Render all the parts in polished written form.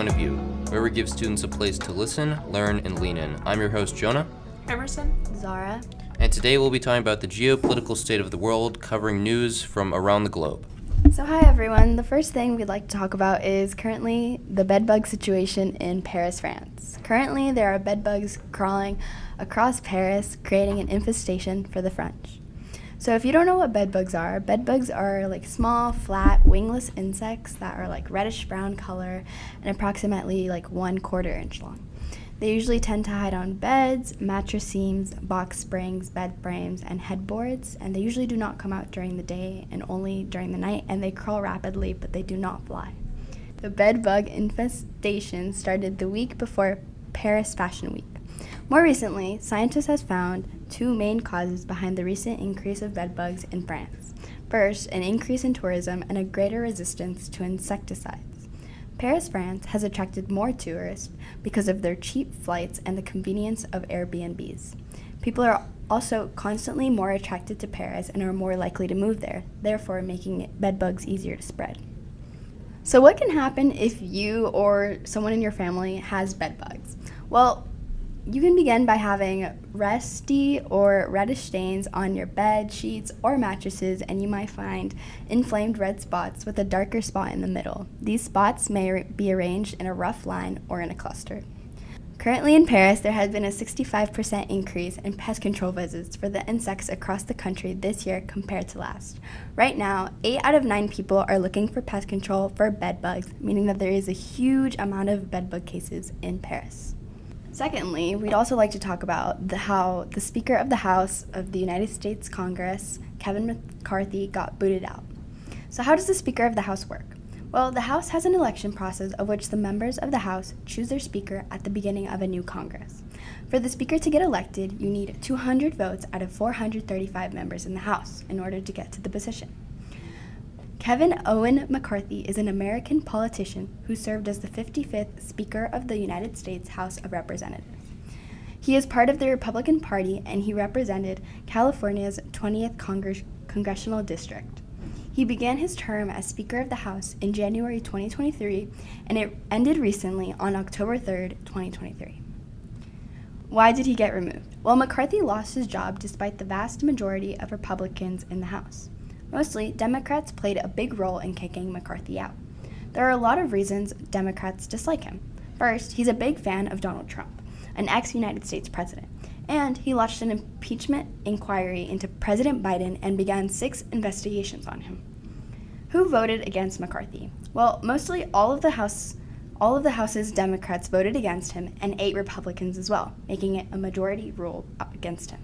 Point of View, where we give students a place to listen, learn, and lean in. I'm your host, Jonah. Emerson. Zara. And today we'll be talking about the geopolitical state of the world, covering news from around the globe. So hi everyone. The first thing we'd like to talk about is currently the bedbug situation in Paris, France. Currently, there are bedbugs crawling across Paris, creating an infestation for the French. So if you don't know what bedbugs are like small, flat, wingless insects that are like reddish-brown color and approximately like 1/4 inch long. They usually tend to hide on beds, mattress seams, box springs, bed frames, and headboards, and they usually do not come out during the day and only during the night, and they crawl rapidly, but they do not fly. The bedbug infestation started the week before Paris Fashion Week. More recently, scientists have found two main causes behind the recent increase of bedbugs in France. First, an increase in tourism and a greater resistance to insecticides. Paris, France has attracted more tourists because of their cheap flights and the convenience of Airbnbs. People are also constantly more attracted to Paris and are more likely to move there, therefore making bedbugs easier to spread. So what can happen if you or someone in your family has bedbugs? Well, you can begin by having rusty or reddish stains on your bed, sheets, or mattresses, and you might find inflamed red spots with a darker spot in the middle. These spots may be arranged in a rough line or in a cluster. Currently in Paris, there has been a 65% increase in pest control visits for the insects across the country this year compared to last. Right now, 8 out of 9 people are looking for pest control for bedbugs, meaning that there is a huge amount of bedbug cases in Paris. Secondly, we'd also like to talk about how the Speaker of the House of the United States Congress, Kevin McCarthy, got booted out. So how does the Speaker of the House work? Well, the House has an election process of which the members of the House choose their Speaker at the beginning of a new Congress. For the Speaker to get elected, you need 200 votes out of 435 members in the House in order to get to the position. Kevin Owen McCarthy is an American politician who served as the 55th Speaker of the United States House of Representatives. He is part of the Republican Party, and he represented California's 20th Congressional District. He began his term as Speaker of the House in January 2023, and it ended recently on October 3rd, 2023. Why did he get removed? Well, McCarthy lost his job despite the vast majority of Republicans in the House. Mostly, Democrats played a big role in kicking McCarthy out. There are a lot of reasons Democrats dislike him. First, he's a big fan of Donald Trump, an ex-United States president, and he launched an impeachment inquiry into President Biden and began 6 investigations on him. Who voted against McCarthy? Well, mostly all of the House's Democrats voted against him, and 8 Republicans as well, making it a majority rule against him.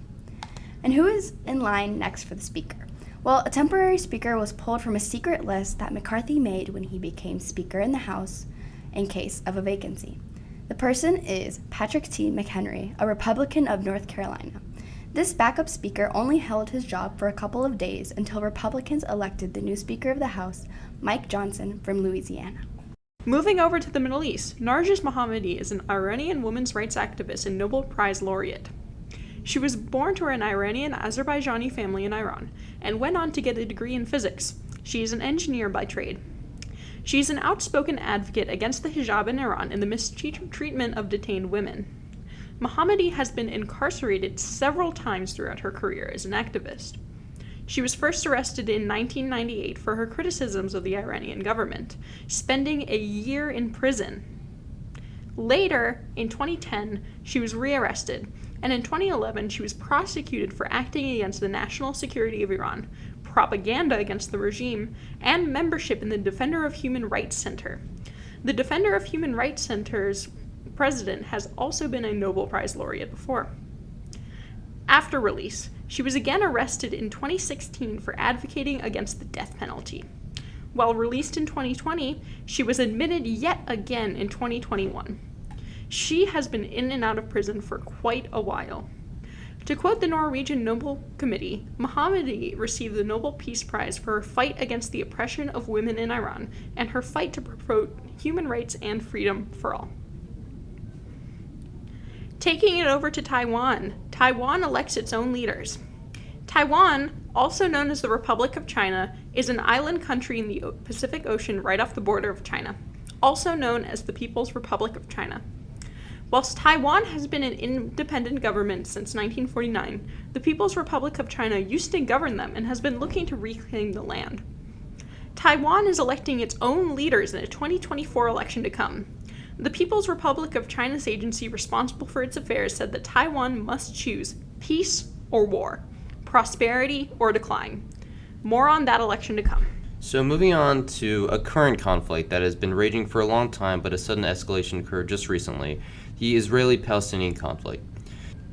And who is in line next for the Speaker? Well, a temporary Speaker was pulled from a secret list that McCarthy made when he became Speaker in the House in case of a vacancy. The person is Patrick T. McHenry, a Republican of North Carolina. This backup Speaker only held his job for a couple of days until Republicans elected the new Speaker of the House, Mike Johnson, from Louisiana. Moving over to the Middle East, Narges Mohammadi is an Iranian women's rights activist and Nobel Prize laureate. She was born to an Iranian-Azerbaijani family in Iran and went on to get a degree in physics. She is an engineer by trade. She is an outspoken advocate against the hijab in Iran and the mistreatment of detained women. Mohammadi has been incarcerated several times throughout her career as an activist. She was first arrested in 1998 for her criticisms of the Iranian government, spending a year in prison. Later, in 2010, she was rearrested, and in 2011 she was prosecuted for acting against the national security of Iran, propaganda against the regime, and membership in the Defender of Human Rights Center. The Defender of Human Rights Center's president has also been a Nobel Prize laureate before. After release, she was again arrested in 2016 for advocating against the death penalty. While released in 2020, she was admitted yet again in 2021. She has been in and out of prison for quite a while. To quote the Norwegian Nobel Committee, Mohammadi received the Nobel Peace Prize for her fight against the oppression of women in Iran and her fight to promote human rights and freedom for all. Taking it over to Taiwan, Taiwan elects its own leaders. Taiwan, also known as the Republic of China, is an island country in the Pacific Ocean right off the border of China. also known as the People's Republic of China. Whilst Taiwan has been an independent government since 1949, the People's Republic of China used to govern them and has been looking to reclaim the land. Taiwan is electing its own leaders in a 2024 election to come. The People's Republic of China's agency responsible for its affairs said that Taiwan must choose peace or war, prosperity or decline. More on that election to come. So moving on to a current conflict that has been raging for a long time, but a sudden escalation occurred just recently, the Israeli-Palestinian conflict.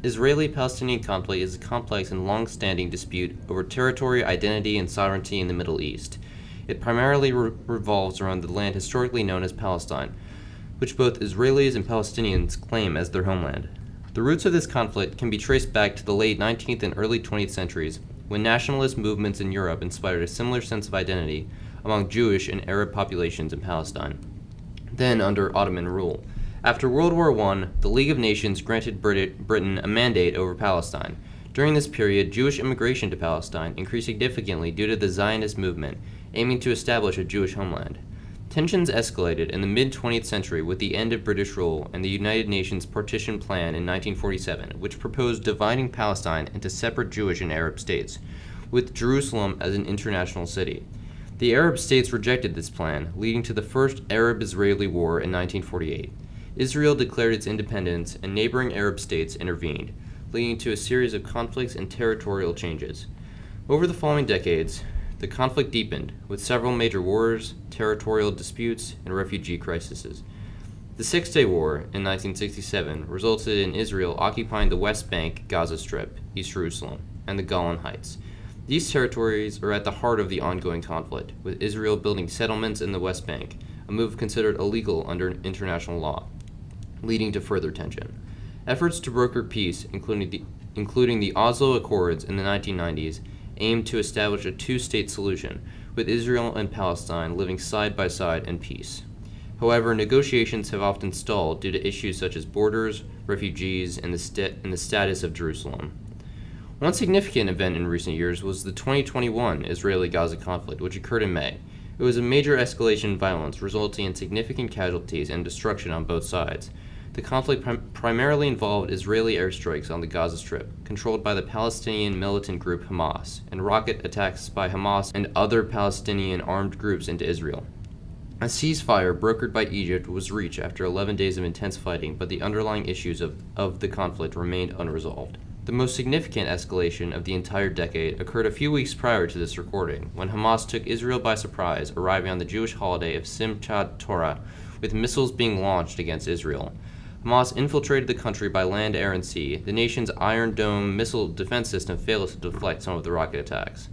Israeli-Palestinian conflict is a complex and long-standing dispute over territory, identity, and sovereignty in the Middle East. It primarily revolves around the land historically known as Palestine, which both Israelis and Palestinians claim as their homeland. The roots of this conflict can be traced back to the late 19th and early 20th centuries, when nationalist movements in Europe inspired a similar sense of identity among Jewish and Arab populations in Palestine, then under Ottoman rule. After World War I, the League of Nations granted Britain a mandate over Palestine. During this period, Jewish immigration to Palestine increased significantly due to the Zionist movement, aiming to establish a Jewish homeland. Tensions escalated in the mid-20th century with the end of British rule and the United Nations Partition Plan in 1947, which proposed dividing Palestine into separate Jewish and Arab states, with Jerusalem as an international city. The Arab states rejected this plan, leading to the First Arab-Israeli War in 1948. Israel declared its independence, and neighboring Arab states intervened, leading to a series of conflicts and territorial changes. Over the following decades, the conflict deepened, with several major wars, territorial disputes, and refugee crises. The Six-Day War in 1967 resulted in Israel occupying the West Bank, Gaza Strip, East Jerusalem, and the Golan Heights. These territories are at the heart of the ongoing conflict, with Israel building settlements in the West Bank, a move considered illegal under international law, leading to further tension. Efforts to broker peace, including the Oslo Accords in the 1990s, aimed to establish a two-state solution, with Israel and Palestine living side by side in peace. However, negotiations have often stalled due to issues such as borders, refugees, and the status of Jerusalem. One significant event in recent years was the 2021 Israeli-Gaza conflict, which occurred in May. It was a major escalation in violence, resulting in significant casualties and destruction on both sides. The conflict primarily involved Israeli airstrikes on the Gaza Strip, controlled by the Palestinian militant group Hamas, and rocket attacks by Hamas and other Palestinian armed groups into Israel. A ceasefire brokered by Egypt was reached after 11 days of intense fighting, but the underlying issues of the conflict remained unresolved. The most significant escalation of the entire decade occurred a few weeks prior to this recording, when Hamas took Israel by surprise, arriving on the Jewish holiday of Simchat Torah, with missiles being launched against Israel. Hamas infiltrated the country by land, air, and sea. The nation's Iron Dome missile defense system failed to deflect some of the rocket attacks.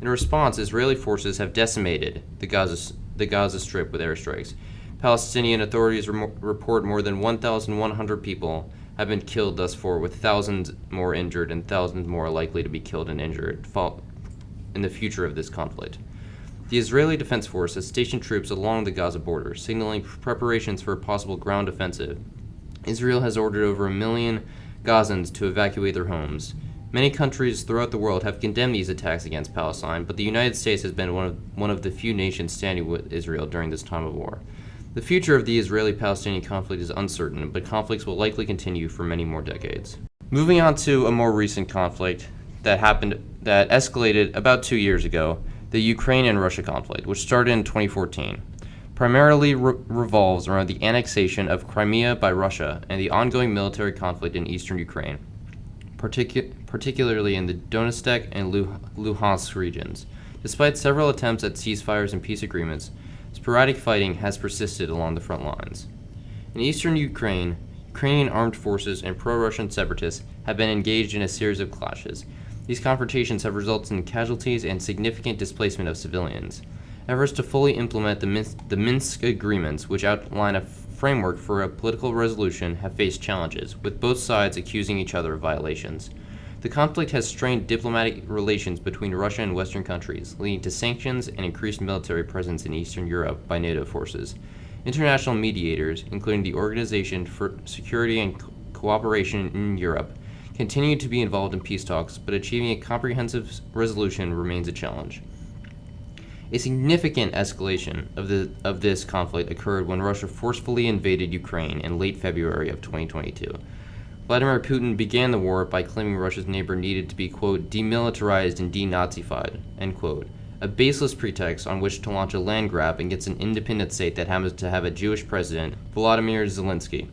In response, Israeli forces have decimated the Gaza Strip with airstrikes. Palestinian authorities report more than 1,100 people have been killed thus far, with thousands more injured and thousands more likely to be killed and injured in the future of this conflict. The Israeli Defense Force has stationed troops along the Gaza border, signaling preparations for a possible ground offensive. Israel has ordered over 1 million Gazans to evacuate their homes. Many countries throughout the world have condemned these attacks against Palestine, but the United States has been one of the few nations standing with Israel during this time of war. The future of the Israeli-Palestinian conflict is uncertain, but conflicts will likely continue for many more decades. Moving on to a more recent conflict that escalated about 2 years ago, the Ukraine and Russia conflict, which started in 2014. Primarily revolves around the annexation of Crimea by Russia and the ongoing military conflict in eastern Ukraine, particularly in the Donetsk and Luhansk regions. Despite several attempts at ceasefires and peace agreements, sporadic fighting has persisted along the front lines. In eastern Ukraine, Ukrainian armed forces and pro-Russian separatists have been engaged in a series of clashes. These confrontations have resulted in casualties and significant displacement of civilians. Efforts to fully implement the Minsk agreements, which outline a framework for a political resolution, have faced challenges, with both sides accusing each other of violations. The conflict has strained diplomatic relations between Russia and Western countries, leading to sanctions and increased military presence in Eastern Europe by NATO forces. International mediators, including the Organization for Security and Cooperation in Europe, continue to be involved in peace talks, but achieving a comprehensive resolution remains a challenge. A significant escalation of this conflict occurred when Russia forcefully invaded Ukraine in late February of 2022. Vladimir Putin began the war by claiming Russia's neighbor needed to be, quote, demilitarized and denazified, end quote, a baseless pretext on which to launch a land grab against an independent state that happens to have a Jewish president, Volodymyr Zelensky.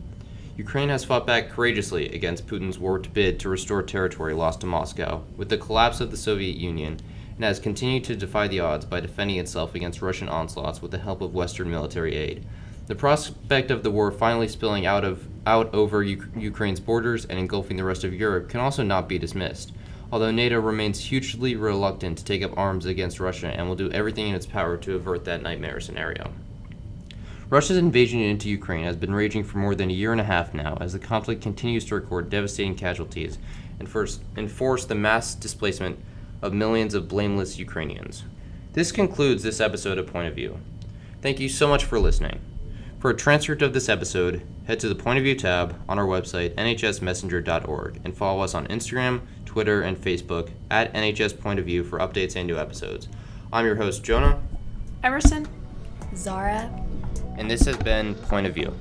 Ukraine has fought back courageously against Putin's warped bid to restore territory lost to Moscow with the collapse of the Soviet Union, and has continued to defy the odds by defending itself against Russian onslaughts with the help of Western military aid. The prospect of the war finally spilling out over Ukraine's borders and engulfing the rest of Europe can also not be dismissed, although NATO remains hugely reluctant to take up arms against Russia and will do everything in its power to avert that nightmare scenario. Russia's invasion into Ukraine has been raging for more than a year and a half now, as the conflict continues to record devastating casualties and enforce the mass displacement of millions of blameless Ukrainians. This concludes this episode of Point of View. Thank you so much for listening. For a transcript of this episode, head to the Point of View tab on our website, nhsmessenger.org, and follow us on Instagram, Twitter, and Facebook at NHS Point of View for updates and new episodes. I'm your host, Jonah. Emerson. Zara. And this has been Point of View.